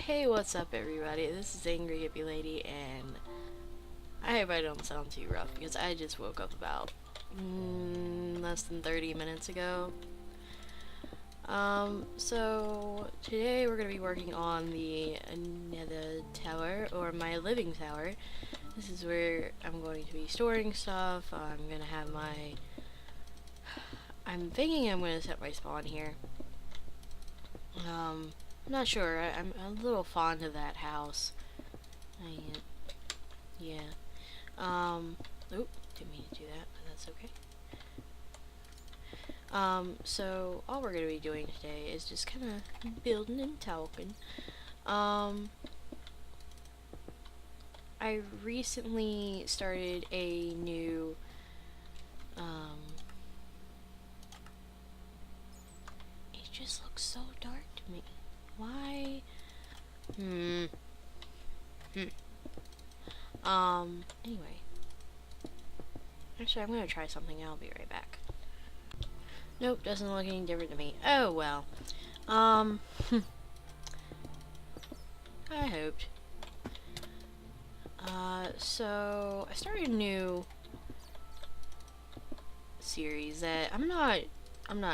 Hey, what's up everybody? This is Angry Hippie Lady, and I hope I don't sound too rough because I just woke up about less than 30 minutes ago. So today we're going to be working on the nether tower, or my living tower. This is where I'm going to be storing stuff. I'm going to have I'm thinking I'm going to set my spawn here. I'm not sure. I'm a little fond of that house. Yeah. Oop, didn't mean to do that, but that's okay. So all we're gonna be doing today is just kind of building and talking. I recently started a new, it just looks so dark to me. Why? Anyway. Actually, I'm gonna try something. I'll be right back. Nope, doesn't look any different to me. Oh, well. I hoped. So I started a new series that I'm not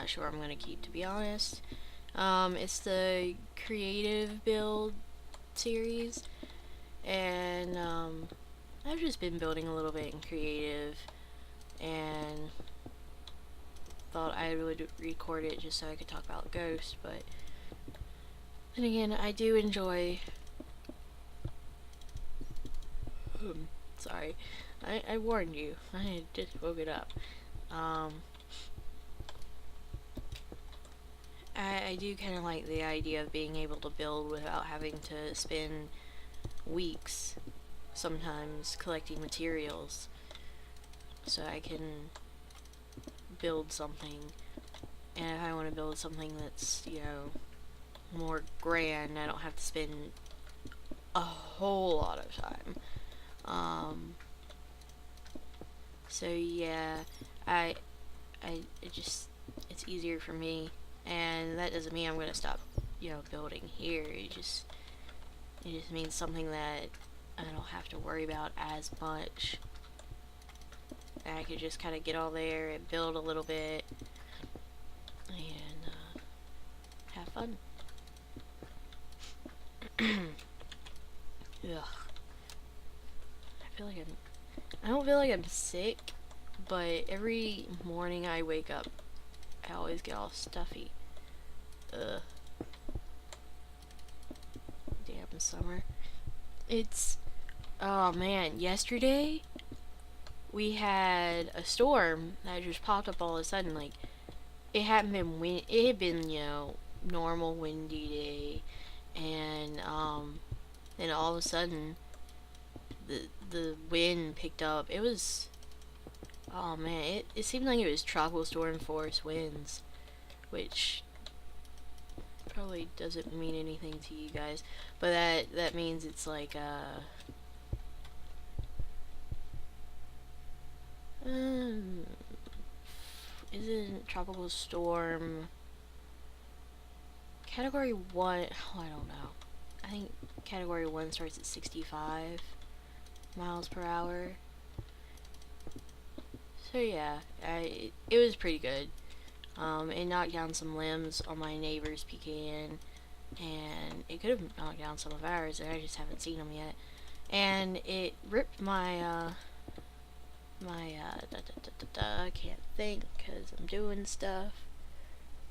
sure I'm gonna keep, to be honest. It's the creative build series, and I've just been building a little bit in creative, and thought I would record it just so I could talk about Ghost, but then again, I do enjoy. Sorry, I warned you. I just woke it up. I do kind of like the idea of being able to build without having to spend weeks sometimes collecting materials, so I can build something. And if I want to build something that's, more grand, I don't have to spend a whole lot of time. So yeah, it's easier for me, and that doesn't mean I'm gonna stop, building here. It just means something that I don't have to worry about as much. I could just kind of get all there and build a little bit, and have fun. Ugh. I don't feel like I'm sick, but every morning I wake up, I always get all stuffy. Ugh. Damn summer. Oh man, yesterday we had a storm that just popped up all of a sudden. Like, it hadn't been it had been, normal windy day, and then all of a sudden the wind picked up. It was, oh man, it seemed like it was tropical storm force winds, which probably doesn't mean anything to you guys, but that means it's like isn't tropical storm category 1? Oh, I don't know. I think category 1 starts at 65 miles per hour. So yeah, it was pretty good. It knocked down some limbs on my neighbor's pecan, and it could have knocked down some of ours, and I just haven't seen them yet. And it ripped my I can't think because I'm doing stuff.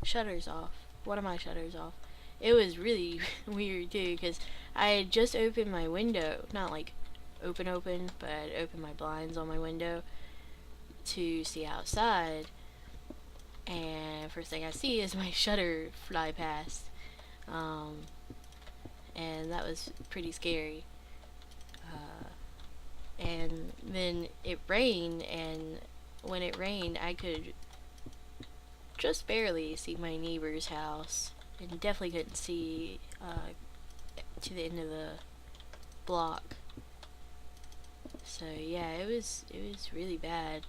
Shutters off. One of my shutters off. It was really weird too, because I had just opened my window, not like open, but I'd opened my blinds on my window to see outside, and first thing I see is my shutter fly past, and that was pretty scary. And then it rained, and when it rained, I could just barely see my neighbor's house, and definitely couldn't see to the end of the block. So yeah, it was really bad.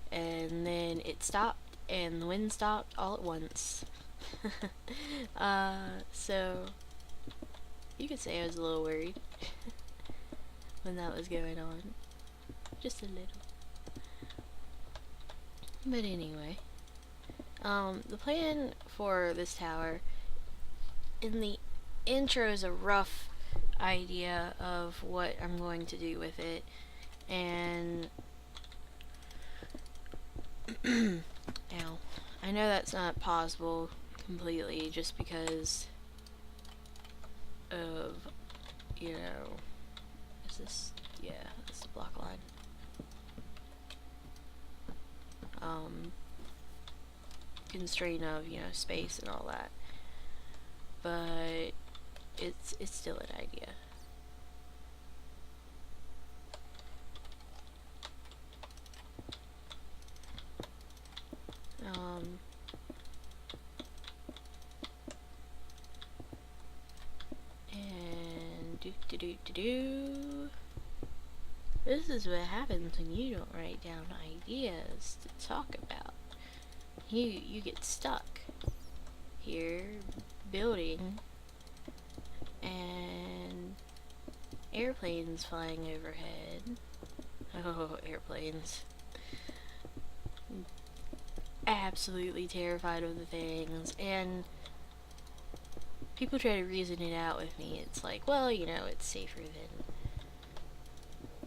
And then it stopped, and the wind stopped all at once. So You could say I was a little worried when that was going on. Just a little. But anyway. The plan for this tower, in the intro, is a rough idea of what I'm going to do with it. And ow. I know that's not possible completely just because of, you know, is this, yeah, that's the block line. Constraint of, you know, space and all that. But it's still an idea. And this is what happens when you don't write down ideas to talk about. You get stuck here building, and airplanes flying overhead. Oh, airplanes. Absolutely terrified of the things, and people try to reason it out with me. It's like, well, you know, it's safer than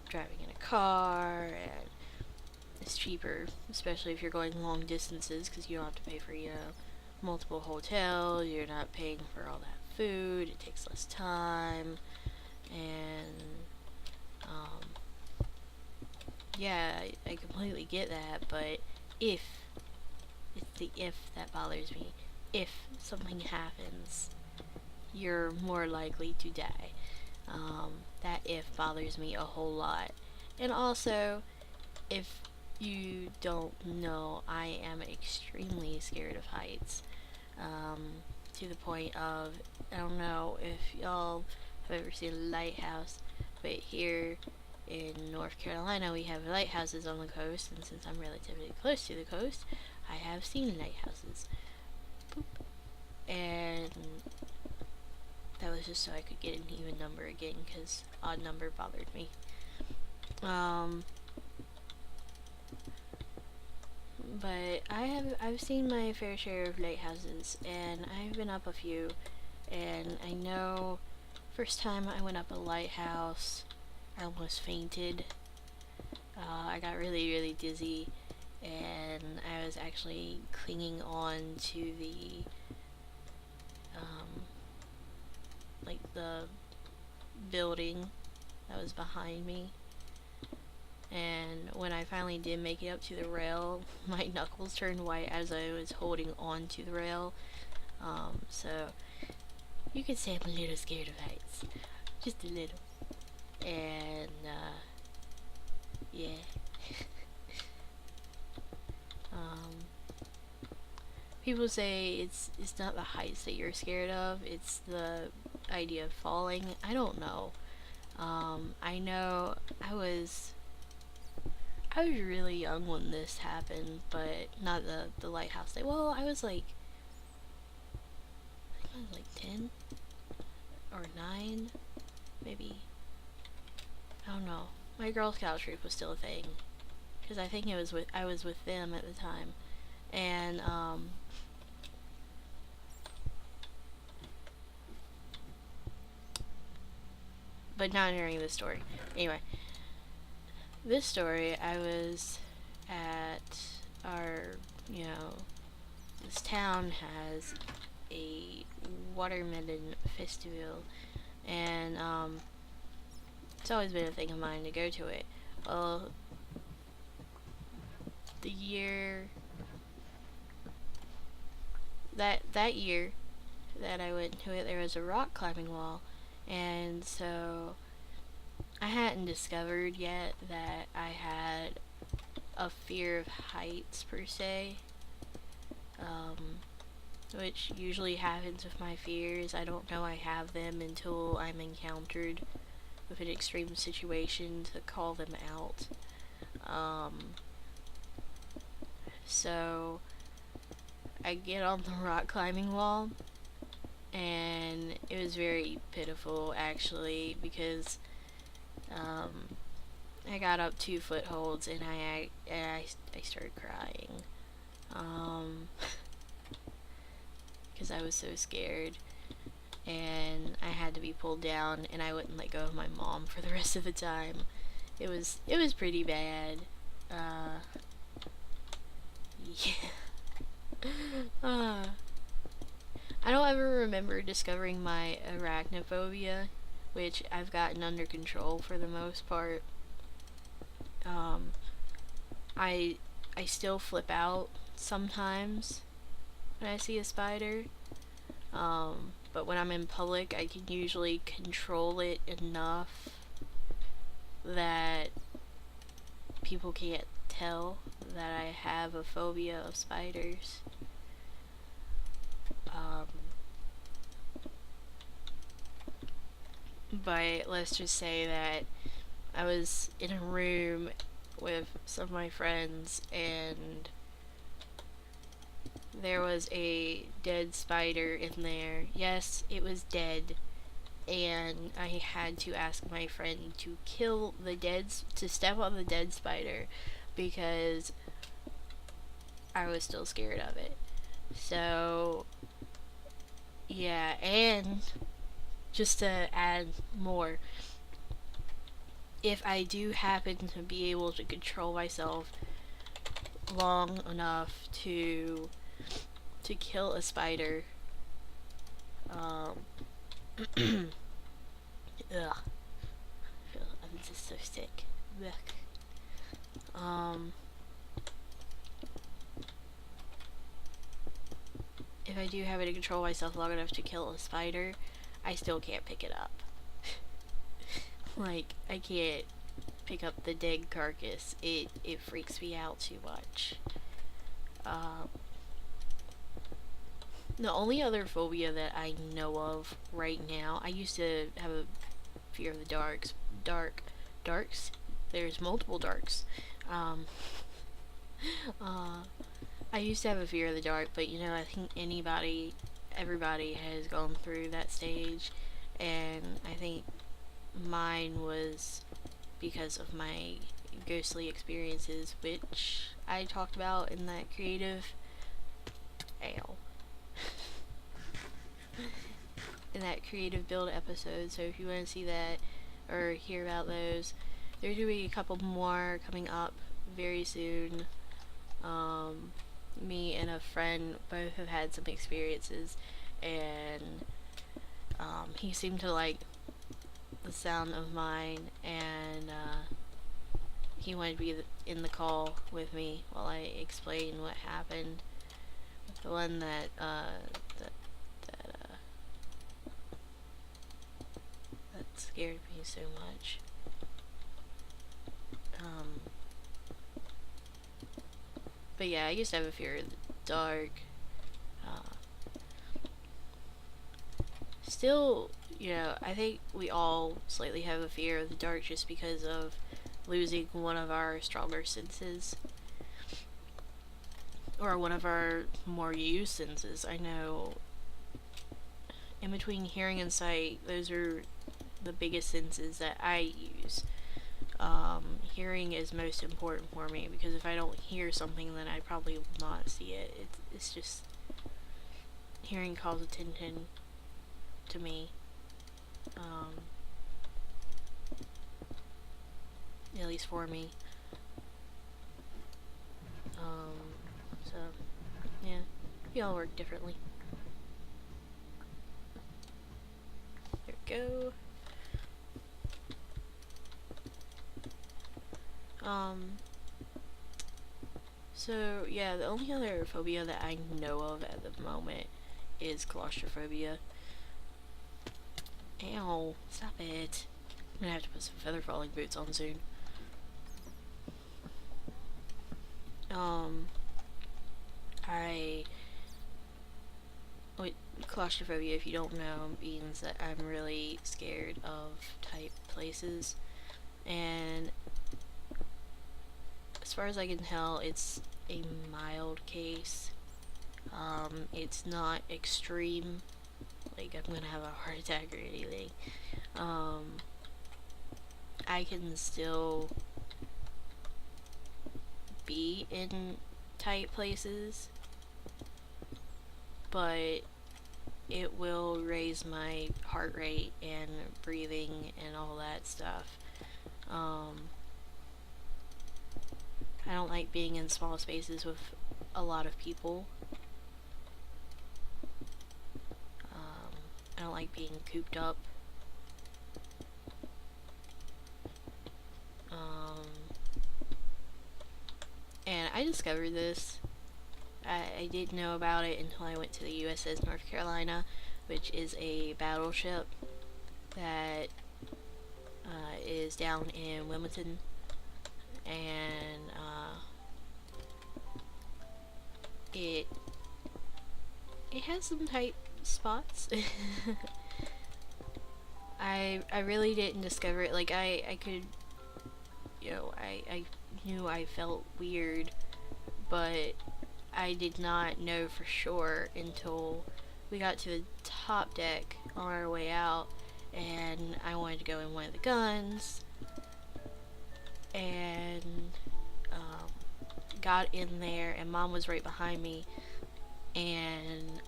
driving in a car, and it's cheaper, especially if you're going long distances, because you don't have to pay for, you know, multiple hotels, you're not paying for all that food, it takes less time, and, yeah, I completely get that, but it's the if that bothers me. If something happens, you're more likely to die. That if bothers me a whole lot. And also, if you don't know, I am extremely scared of heights. To the point of, I don't know if y'all have ever seen a lighthouse, but here in North Carolina we have lighthouses on the coast, and since I'm relatively close to the coast, I have seen lighthouses. Boop. And that was just so I could get an even number again, because odd number bothered me. But I've seen my fair share of lighthouses, and I've been up a few, and I know first time I went up a lighthouse, I almost fainted. I got really, really dizzy, and I was actually clinging on to the, like the building that was behind me. And when I finally did make it up to the rail, my knuckles turned white as I was holding on to the rail. So you could say I'm a little scared of heights. Just a little. And, yeah. People say it's not the heights that you're scared of, it's the idea of falling. I don't know. I know I was really young when this happened, but not the lighthouse thing. Well, I was like 10 or 9, maybe. I don't know. My Girl Scout troop was still a thing, because I think I was with them at the time, and but not during this story. Anyway, this story, I was at our, you know, this town has a watermelon festival, and it's always been a thing of mine to go to it. Well, the year that year that I went to it, there was a rock climbing wall, and so I hadn't discovered yet that I had a fear of heights per se, which usually happens with my fears. I don't know I have them until I'm encountered with an extreme situation to call them out. So I get on the rock climbing wall, and it was very pitiful actually because I got up 2 footholds and I started crying because I was so scared, and I had to be pulled down, and I wouldn't let go of my mom for the rest of the time. It was pretty bad. Uh, yeah. uh, I don't ever remember discovering my arachnophobia, which I've gotten under control for the most part. Um, I I still flip out sometimes when I see a spider. But when I'm in public, I can usually control it enough that people can't tell that I have a phobia of spiders. Um, but let's just say that I was in a room with some of my friends, and there was a dead spider in there. Yes, it was dead. And I had to ask my friend to to step on the dead spider because I was still scared of it. So, yeah, and just to add more, if I do happen to be able to control myself long enough to kill a spider, um, ugh, I'm just so sick. Ugh. If I do have it to control myself long enough to kill a spider, I still can't pick it up. Like, I can't pick up the dead carcass. It freaks me out too much. Um, the only other phobia that I know of right now, I used to have a fear of the darks. There's multiple darks. Um, uh, I used to have a fear of the dark, but I think everybody has gone through that stage, and I think mine was because of my ghostly experiences, which I talked about in that ow, in that creative build episode. So if you want to see that or hear about those, there's gonna be a couple more coming up very soon. Me and a friend both have had some experiences, and he seemed to like the sound of mine, and he wanted to be in the call with me while I explain what happened. The one that scared me so much. Um, but yeah, I used to have a fear of the dark. Uh, Still, I think we all slightly have a fear of the dark just because of losing one of our stronger senses, or one of our more used senses. I know in between hearing and sight, those are the biggest senses that I use. Hearing is most important for me because if I don't hear something, then I probably will not see it. It's just hearing calls attention to me. At least for me. So yeah, we all work differently. There we go. So yeah, the only other phobia that I know of at the moment is claustrophobia. Ow, stop it. I'm gonna have to put some feather falling boots on soon. I wait, claustrophobia, if you don't know, means that I'm really scared of tight places, and as far as I can tell, it's a mild case. It's not extreme. like I'm gonna have a heart attack or anything. I can still be in tight places, but it will raise my heart rate and breathing and all that stuff. I don't like being in small spaces with a lot of people. I don't like being cooped up. And I discovered this. I didn't know about it until I went to the USS North Carolina, which is a battleship that is down in Wilmington, and it has some tight spots. I really didn't discover it. Like I could, I knew I felt weird, but I did not know for sure until we got to the top deck on our way out, and I wanted to go in one of the guns, and got in there, and Mom was right behind me, and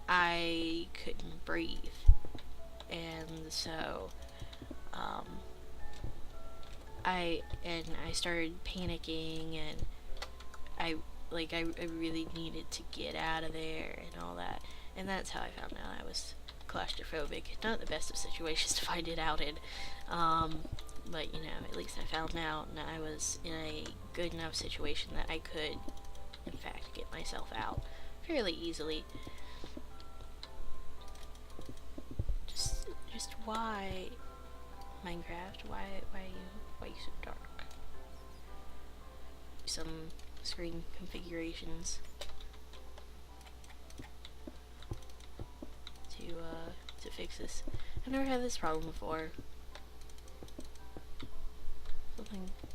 I couldn't breathe, and so I started panicking, and I really needed to get out of there and all that, and that's how I found out I was claustrophobic. Not the best of situations to find it out in, but at least I found out, and I was in a good enough situation that I could, in fact, get myself out fairly easily. Just why Minecraft? Why you so dark? Some screen configurations to fix this. I've never had this problem before.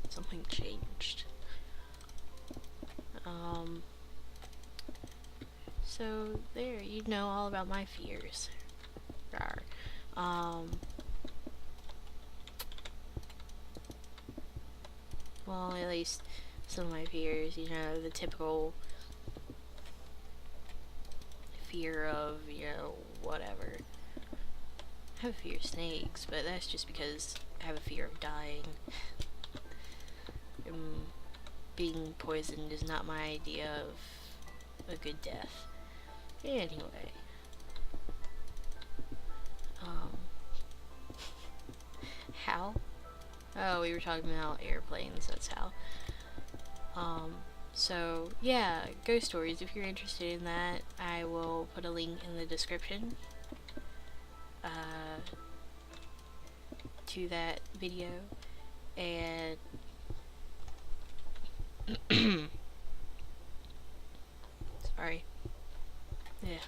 Something changed. So there, you know all about my fears. Rawr. Well, at least some of my fears, the typical fear of, whatever. I have a fear of snakes, but that's just because I have a fear of dying. Being poisoned is not my idea of a good death. Anyway. How? Oh, we were talking about airplanes, that's how. So, yeah, ghost stories, if you're interested in that, I will put a link in the description to that video, and sorry. Yeah.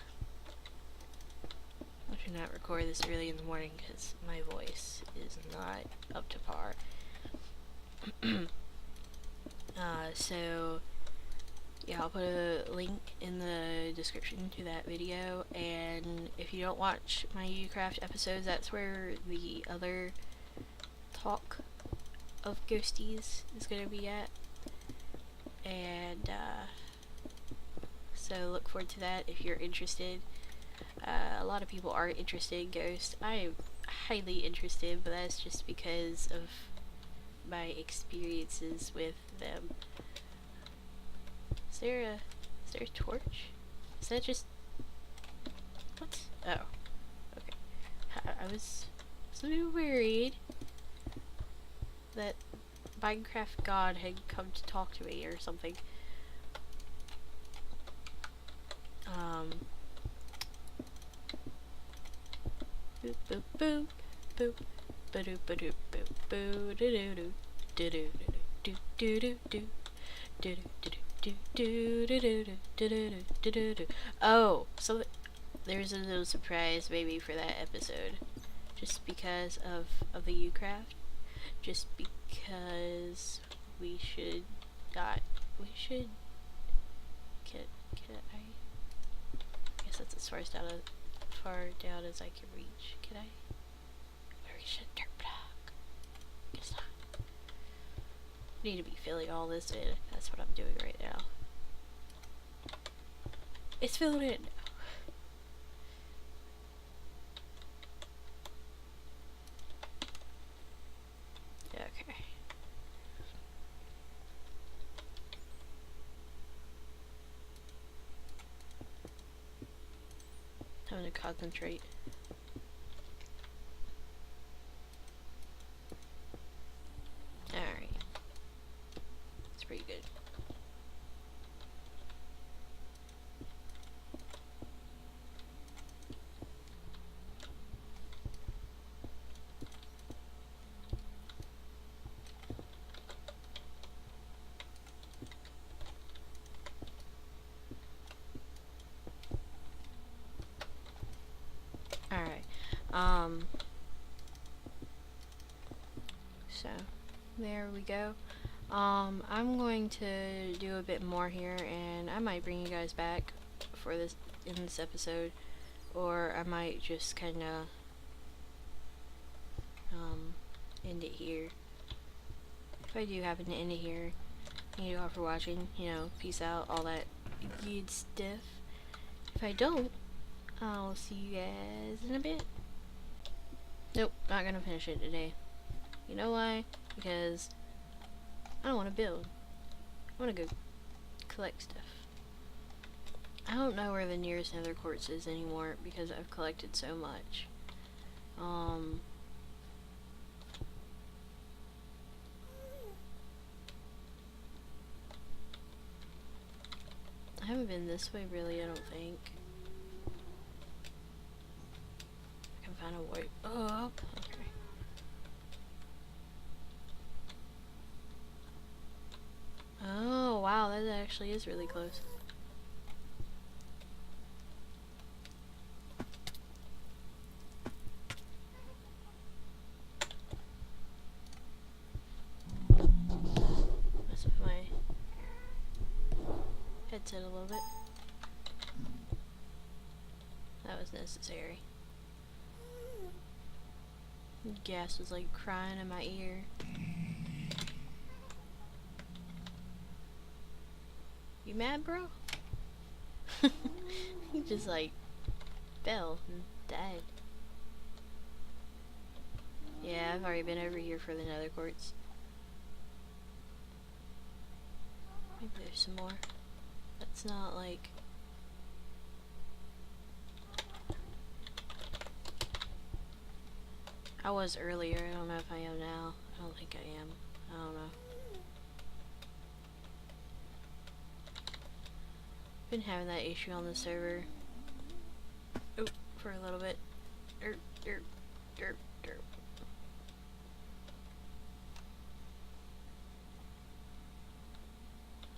I should not record this early in the morning because my voice is not up to par. So yeah, I'll put a link in the description to that video, and if you don't watch my UCraft episodes, that's where the other talk of ghosties is gonna be at, and so look forward to that if you're interested. A lot of people are interested in ghosts. I am highly interested, but that's just because of my experiences with them. Is there a torch? Is that just... what? Oh. Okay. I was a little worried that Minecraft God had come to talk to me or something. Boop boop boop boop ba-doop ba-doop boop boo doo doo doo doo doo doo doo doo doo doo doo doo doo. Oh, so there's a little surprise maybe for that episode, just because of the UCraft, just because we should can I guess that's as far far down as I can reach. Can I? Reach a dirt block. Guess not. I need to be filling all this in. That's what I'm doing right now. It's filled in now. Okay. Time to concentrate. Alright. It's pretty good. Alright. So there we go. I'm going to do a bit more here, and I might bring you guys back for this in this episode, or I might just kind of end it here. If I do happen to end it here, thank you all for watching. You know, peace out, all that good stuff. If I don't, I'll see you guys in a bit. Nope, not gonna finish it today. You know why? Because I don't want to build. I want to go collect stuff. I don't know where the nearest nether quartz is anymore because I've collected so much. I haven't been this way really, I don't think. I can find a way up. Okay. Oh, wow, that actually is really close. Mess with my headset a little bit. That was necessary. Gas was like crying in my ear. You mad, bro? He just like fell and died. Yeah, I've already been over here for the nether quartz. Maybe there's some more. That's not like... I was earlier, I don't know if I am now. I don't think I am. I don't know. Been having that issue on the server. Oh, for a little bit. Derp, derp, derp, derp.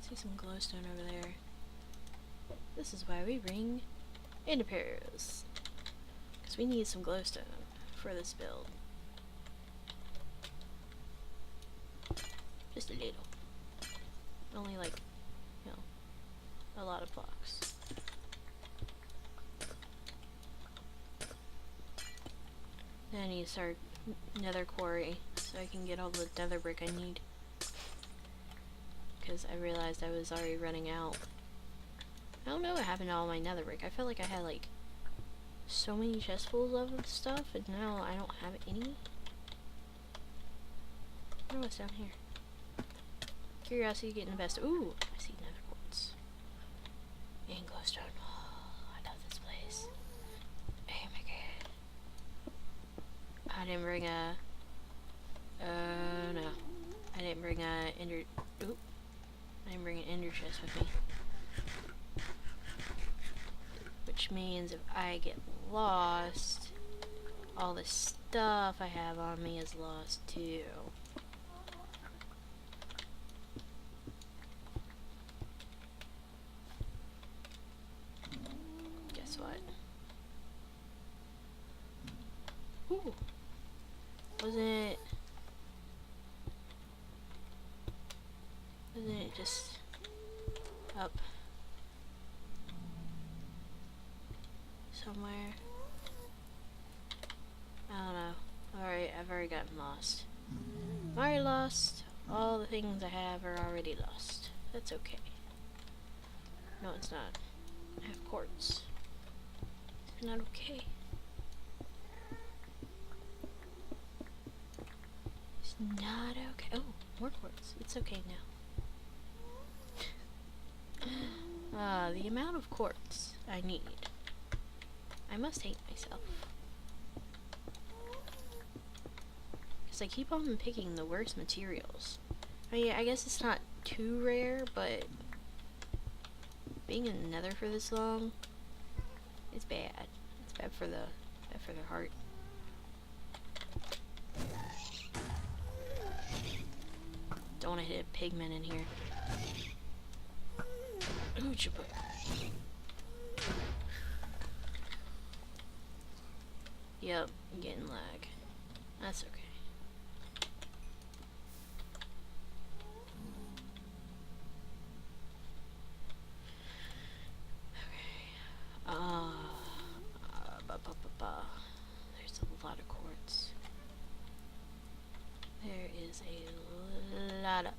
See some glowstone over there. This is why we bring ender pearls. Because we need some glowstone for this build. Just a little. Only like, you know, a lot of blocks. Then I need to start nether quarry so I can get all the nether brick I need. Because I realized I was already running out. I don't know what happened to all my nether brick. I felt like I had like so many chestfuls of stuff, and now I don't have any. I wonder what's down here. Curiosity getting the best. Ooh, I see nether quartz. And glowstone. Oh, I love this place. Oh my god. I didn't bring a... no. I didn't bring a ender... Oop. I didn't bring an ender chest with me. Which means if I get lost, all the stuff I have on me is lost too. Guess what? Ooh. Wasn't it just up somewhere? don't know. Alright, I've already gotten lost. I'm already lost. All the things I have are already lost. That's okay. No, it's not. I have quartz. It's not okay. It's not okay. Oh, more quartz. It's okay now. The amount of quartz I need. I must hate myself. Because I keep on picking the worst materials. I mean, I guess it's not too rare, but being in the nether for this long, it's bad. It's bad for the heart. Don't want to hit a pigman in here. Ooh, chupa. Yep, I'm getting lag. That's okay. There's a lot of quartz. There is a lot of.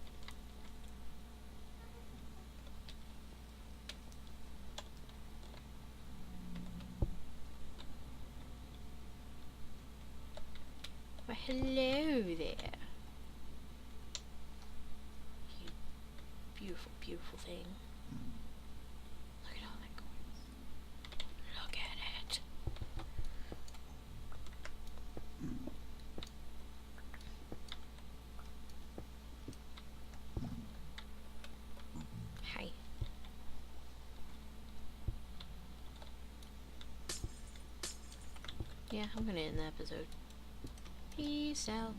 Well, hello there. You beautiful, beautiful thing. Look at all that quartz. Look at it. Hi. Yeah, I'm gonna end the episode. Peace out.